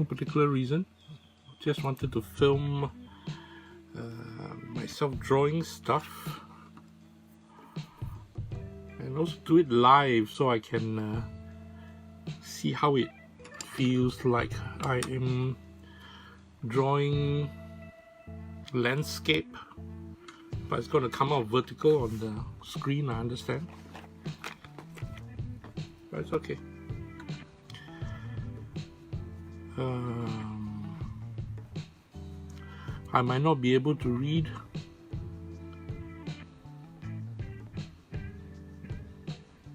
No particular reason. Just wanted to film myself drawing stuff, and also do it live so I can see how it feels like I am drawing landscape, but it's going to come out vertical on the screen, I understand, but it's okay. I might not be able to read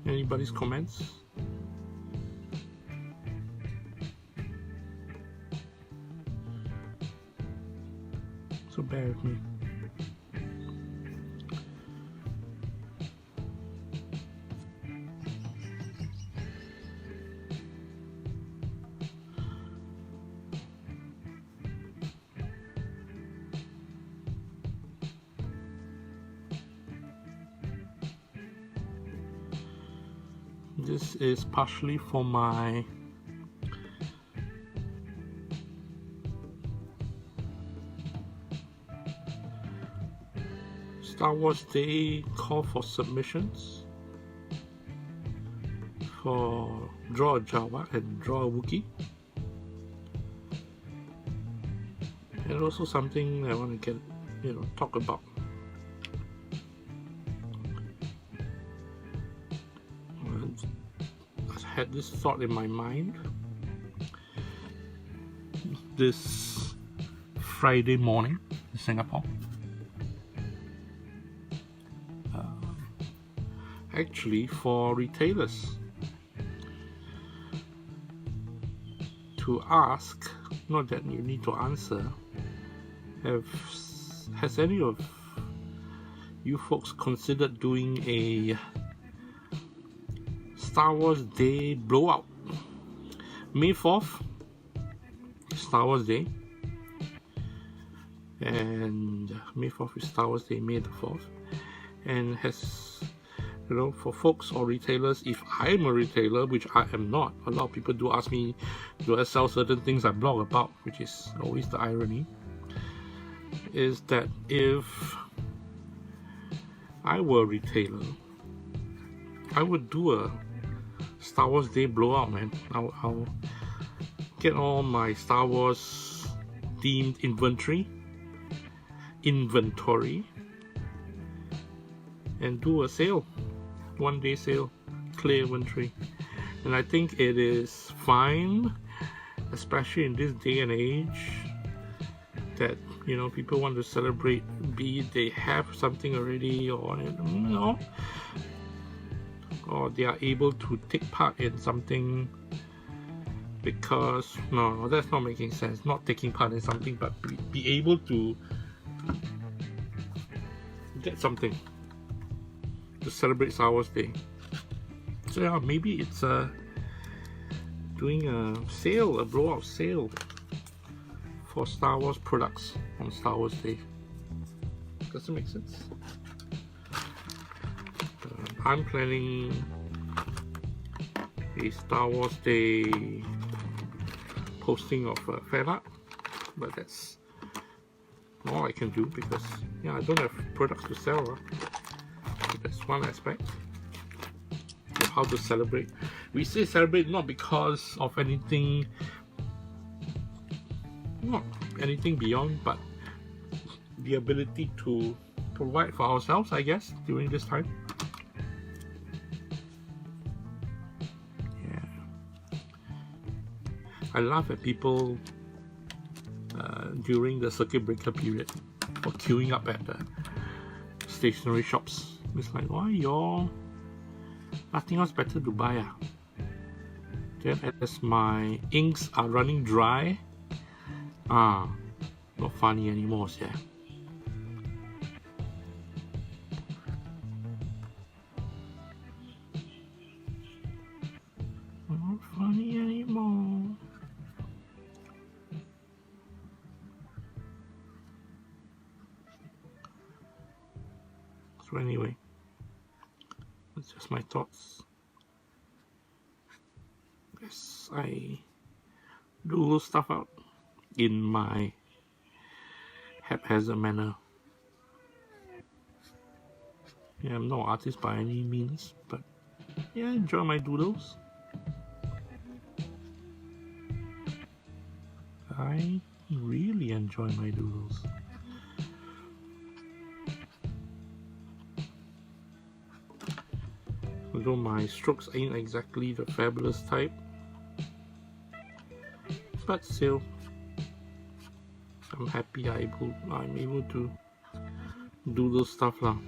anybody's comments, so bear with me. This is partially for my Star Wars Day call for submissions for Draw a Jawa and Draw a Wookiee, and also something I want to get, talk about. I had this thought in my mind this Friday morning in Singapore. Actually, for retailers to ask, not that you need to answer, has any of you folks considered doing a Star Wars Day blowout? May 4th, Star Wars Day, and May 4th is Star Wars Day, May the 4th, and has, for folks or retailers, if I'm a retailer, which I am not, a lot of people do ask me, do I sell certain things I blog about, which is always the irony, is that if I were a retailer, I would do a Star Wars Day blowout, man. I'll get all my Star Wars themed inventory, and do a sale, 1 day sale, clear inventory. And I think it is fine, especially in this day and age, that people want to celebrate, be it they have something already, or or they are able to take part in something, because no, that's not making sense. Not taking part in something, but be able to get something to celebrate Star Wars Day. So yeah, maybe it's doing a sale, a blowout sale for Star Wars products on Star Wars Day. Does it make sense? I'm planning a Star Wars Day posting of fan art, but that's all I can do, because I don't have products to sell. So that's one aspect of how to celebrate. We say celebrate not because of anything beyond, but the ability to provide for ourselves, I guess, during this time. I laugh at people during the circuit breaker period for queuing up at the stationery shops. It's like, why y'all nothing else better to buy? Then as my inks are running dry, not funny anymore, yeah. Not funny anymore. So anyway, that's just my thoughts. As I doodle stuff out in my haphazard manner. Yeah, I'm no artist by any means, but yeah, I enjoy my doodles. I really enjoy my doodles. Although my strokes ain't exactly the fabulous type, but still, I'm happy I'm able to doodle stuff lah.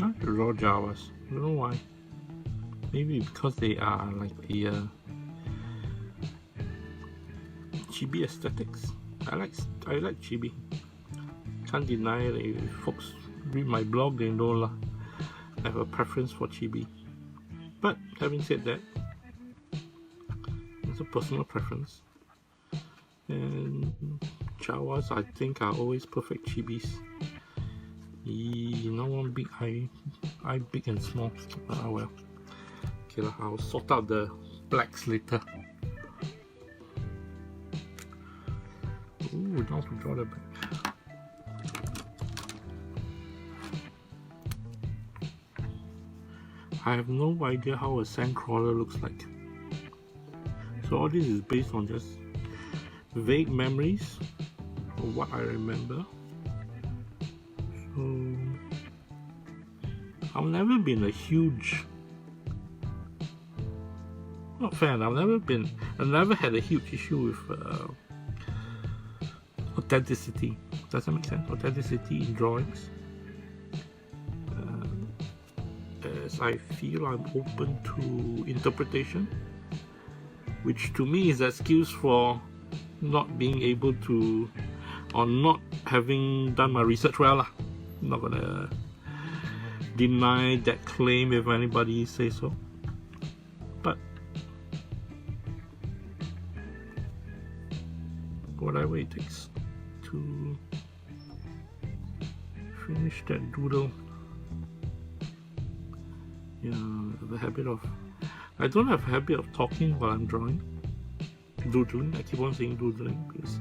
I draw Jawas. I don't know why. Maybe because they are like the chibi aesthetics. I like chibi. Can't deny it. If folks read my blog, they know lah. I have a preference for chibi. But having said that, it's a personal preference. And Jawas, I think, are always perfect chibis. You know, one big eye big and small. Well, okay lah. I'll sort out the blacks later. Ooh, now to draw the back. I have no idea how a sandcrawler looks like. So all this is based on just vague memories of what I remember. So I've never been a huge fan. I've never had a huge issue with authenticity. Does that make sense? Authenticity in drawings. As I feel I'm open to interpretation, which to me is an excuse for not being able to, or not having done my research well lah. I'm not gonna deny that claim if anybody says so. But whatever it takes to finish that doodle. Yeah, I don't have a habit of talking while I'm drawing. Doodling, I keep on saying doodling because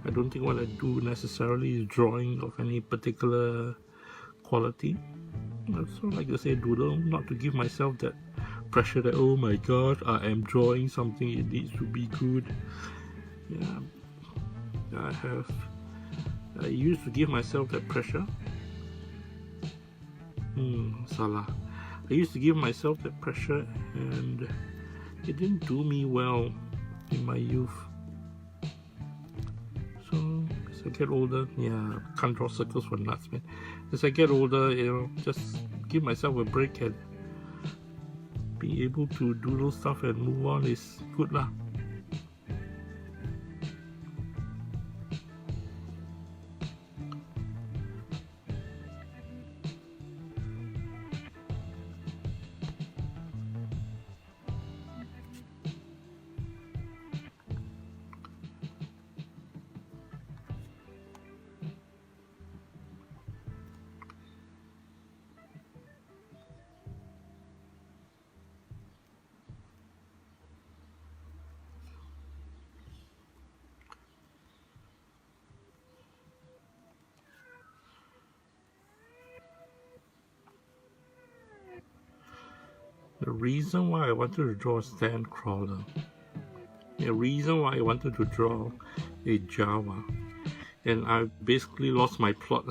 I don't think what I do necessarily is drawing of any particular quality. I also like to say doodle, not to give myself that pressure that, oh my god, I am drawing something, it needs to be good. Yeah, I used to give myself that pressure. Salah. I used to give myself that pressure and it didn't do me well in my youth. So as I get older, yeah, can't draw circles for nuts, man. As I get older, you know, just give myself a break and be able to doodle stuff and move on is good lah. The reason why I wanted to draw a stand crawler, the reason why I wanted to draw a Jawa, and I basically lost my plot,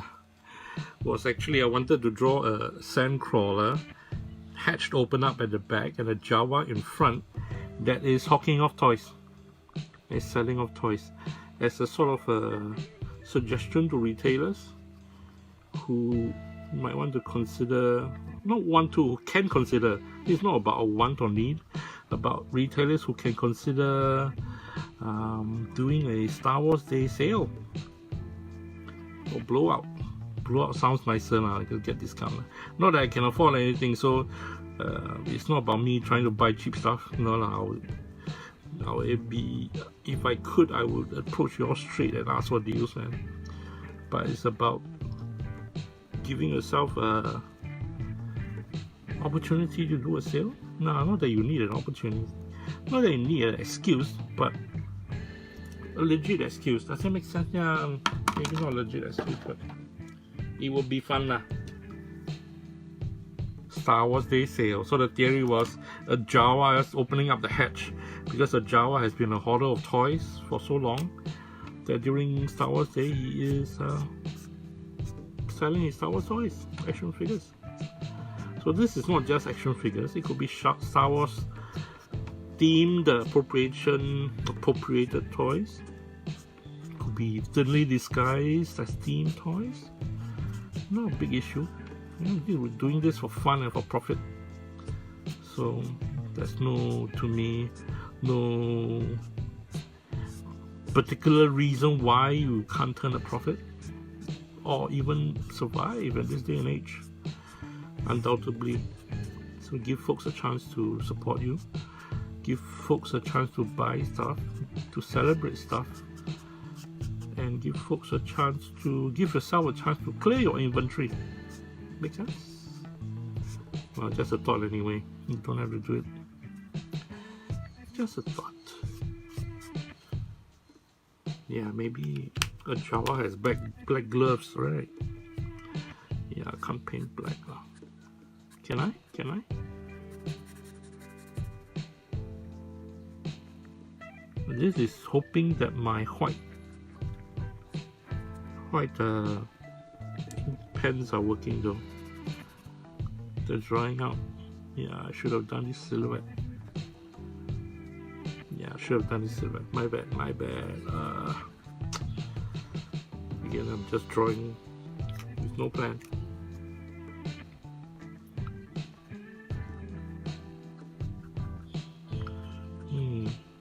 was actually I wanted to draw a sand crawler, hatched open up at the back, and a Jawa in front that is hawking off toys, is selling off toys, as a sort of a suggestion to retailers who might want to consider, not want to, who can consider, it's not about a want or need, about retailers who can consider doing a Star Wars Day sale or blowout. Blowout sounds nicer now, I can get discount. Not that I can afford anything, so it's not about me trying to buy cheap stuff. No, it'd be, if I could, I would approach you all straight and ask for deals, man. But it's about giving yourself a opportunity to do a sale. No, not that you need an opportunity, not that you need an excuse, but a legit excuse. Does that make sense? Yeah, maybe not a legit excuse, but it would be fun lah. Star Wars Day sale. So the theory was a Jawa is opening up the hatch, because a Jawa has been a hoarder of toys for so long that during Star Wars Day he is selling his Star Wars toys, action figures. So this is not just action figures, it could be Star Wars themed appropriated toys. It could be thinly disguised as themed toys. Not a big issue. We're doing this for fun and for profit. So there's to me, no particular reason why you can't turn a profit or even survive at this day and age. Undoubtedly. So give folks a chance to support you. Give folks a chance to buy stuff, to celebrate stuff, and give folks a chance to, give yourself a chance to clear your inventory. Make sense? Well, just a thought anyway. You don't have to do it. Just a thought. Yeah, maybe a Jawa has black gloves, right? Yeah, I can't paint black. Can I? Can I? This is hoping that my white pens are working though. They're drying out. Yeah, I should have done this silhouette. Yeah, I should have done this silhouette. My bad. Again, I'm just drawing with no plan.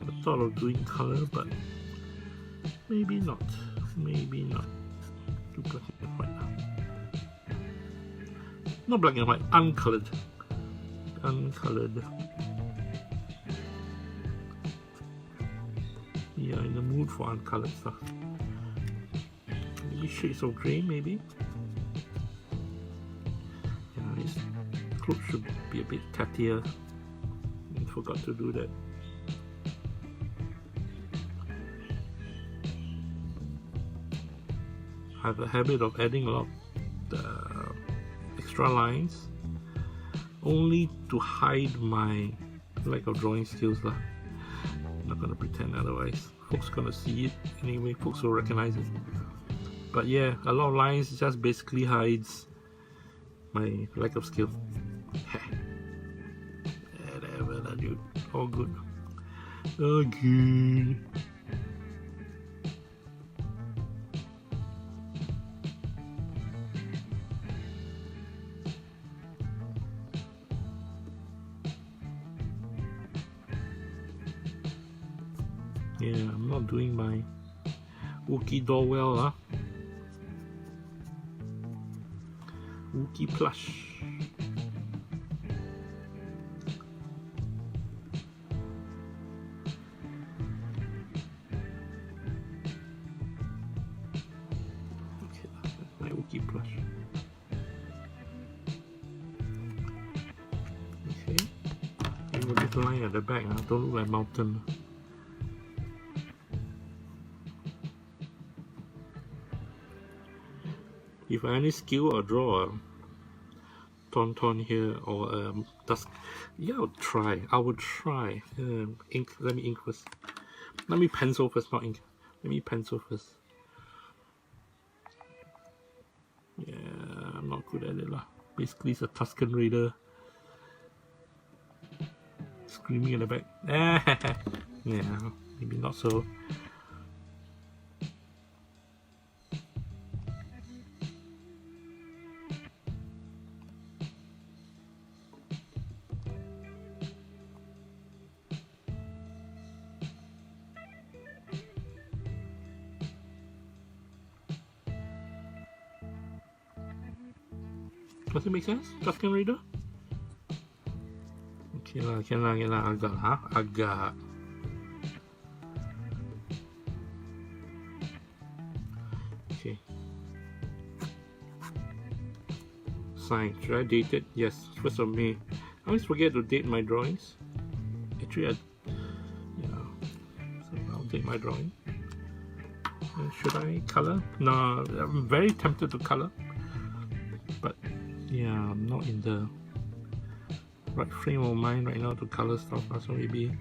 I thought of doing color, but maybe not. Maybe not. Do black and white now. Not black and white, uncolored. Uncolored. Yeah, in the mood for uncolored stuff. Maybe shades of grey, maybe. Yeah, his clothes should be a bit tattier. I forgot to do that. I have a habit of adding a lot of extra lines only to hide my lack of drawing skills lah. I'm not gonna pretend otherwise. Folks gonna see it anyway, folks will recognize it. But yeah, a lot of lines just basically hides my lack of skill. Whatever, dude. All good. All good. Yeah, I'm not doing my Wookiee doll well, huh? Wookiee plush. Okay, that's my Wookiee plush. Okay, leave a little line at the back, huh? Don't look like mountain. If I any skill or draw, Tauntaun here or dusk. Yeah, I would try. Ink. Let me ink first. Let me pencil first, not ink. Let me pencil first. Yeah, I'm not good at it lah. Basically, it's a Tuscan Raider screaming in the back. Yeah, maybe not so. Does it make sense? Tuscan Raider? Okay lah, agak. Okay. Sign. Should I date it? Yes, 1st of May. I always forget to date my drawings. Actually, so I'll date my drawing. Should I color? No, I'm very tempted to color, but yeah, I'm not in the right frame of mind right now to color stuff. So maybe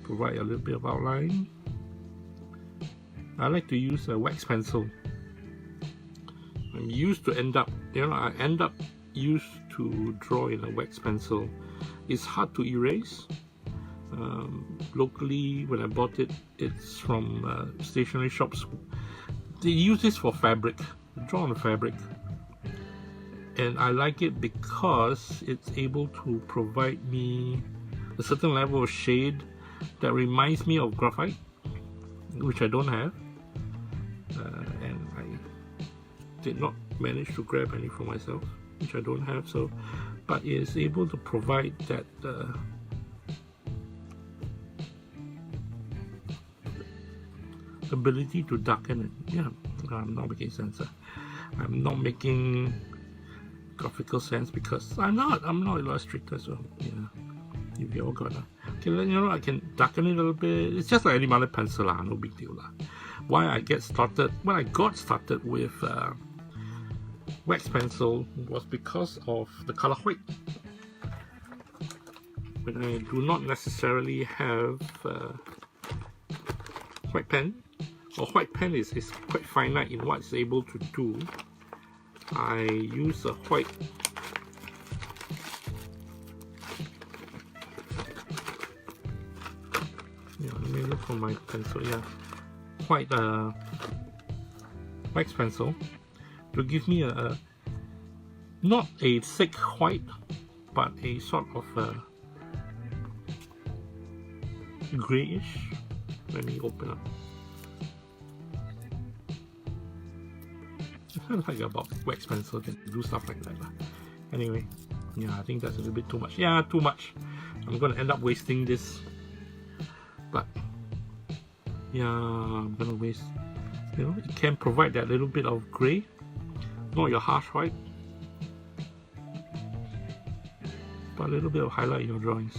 provide a little bit of outline. I like to use a wax pencil. I'm used to I end up used to draw in a wax pencil. It's hard to erase. Locally, when I bought it, it's from stationery shops. They use this for fabric, draw on the fabric. And I like it because it's able to provide me a certain level of shade that reminds me of graphite, which I don't have. And I did not manage to grab any for myself, which I don't have. So, but it is able to provide that ability to darken it. Yeah, I'm not making sense. I'm not making graphical sense because I'm not illustrator, so yeah, you all got okay, I can darken it a little bit. It's just like any other pencil lah, no big deal lah. When I got started with wax pencil was because of the color white. When I do not necessarily have white pen, or white pen is quite finite in what it's able to do, I use a white let me look for my pencil. Yeah, white wax pencil to give me a not a thick white, but a sort of grayish. Let me open up. I kind of like about wax pencil can do stuff like that. Anyway, yeah, I think that's a little bit too much. Yeah, too much. I'm gonna end up wasting this. But yeah, I'm gonna waste. It can provide that little bit of grey, not your harsh white, but a little bit of highlight in your drawings.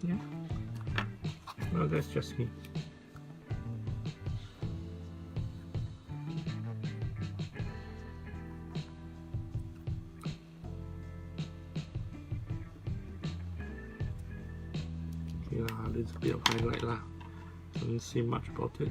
Yeah. Well, that's just me. A little bit of highlight lah. Don't say much about it.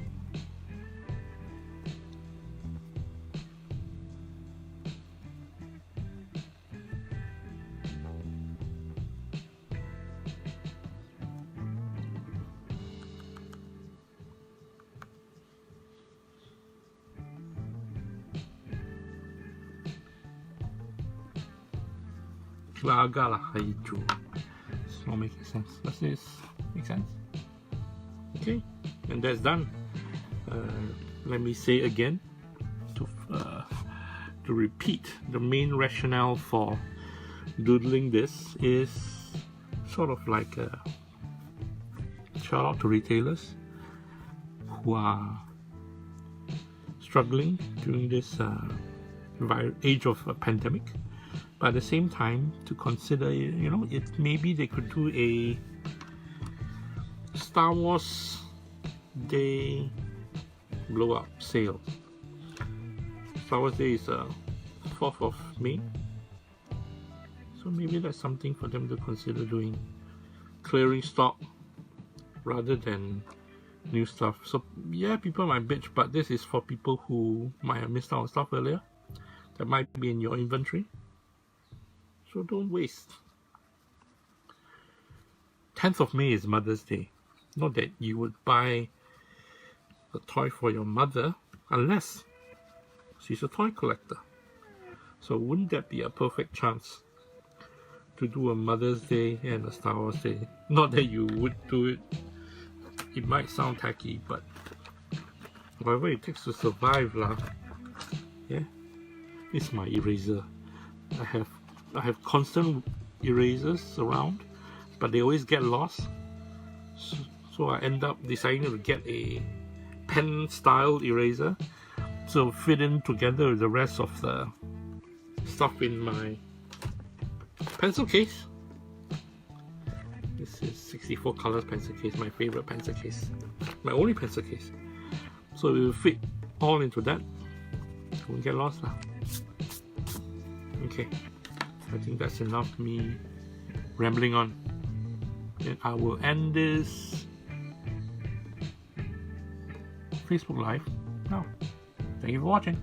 Agak lah hijau. It's not making sense. Does this make sense? Okay, and that's done. Let me say again to repeat the main rationale for doodling this is sort of like a shout out to retailers who are struggling during this age of a pandemic. But at the same time, to consider, maybe they could do a Star Wars Day blow up sale. Star Wars Day is 4th of May. So maybe that's something for them to consider doing. Clearing stock rather than new stuff. So yeah, people might bitch, but this is for people who might have missed out on stuff earlier that might be in your inventory. So don't waste. 10th of May is Mother's Day. Not that you would buy a toy for your mother unless she's a toy collector. So wouldn't that be a perfect chance to do a Mother's Day and a Star Wars Day? Not that you would do it. It might sound tacky, but whatever it takes to survive lah. Yeah. It's my eraser. I have constant erasers around, but they always get lost. So I end up deciding to get a pen style eraser so fit in together with the rest of the stuff in my pencil case. This is 64 colors pencil case, my favorite pencil case, my only pencil case. So it will fit all into that. Won't get lost lah. Okay, I think that's enough me rambling on. And I will end this Facebook Live now. Thank you for watching.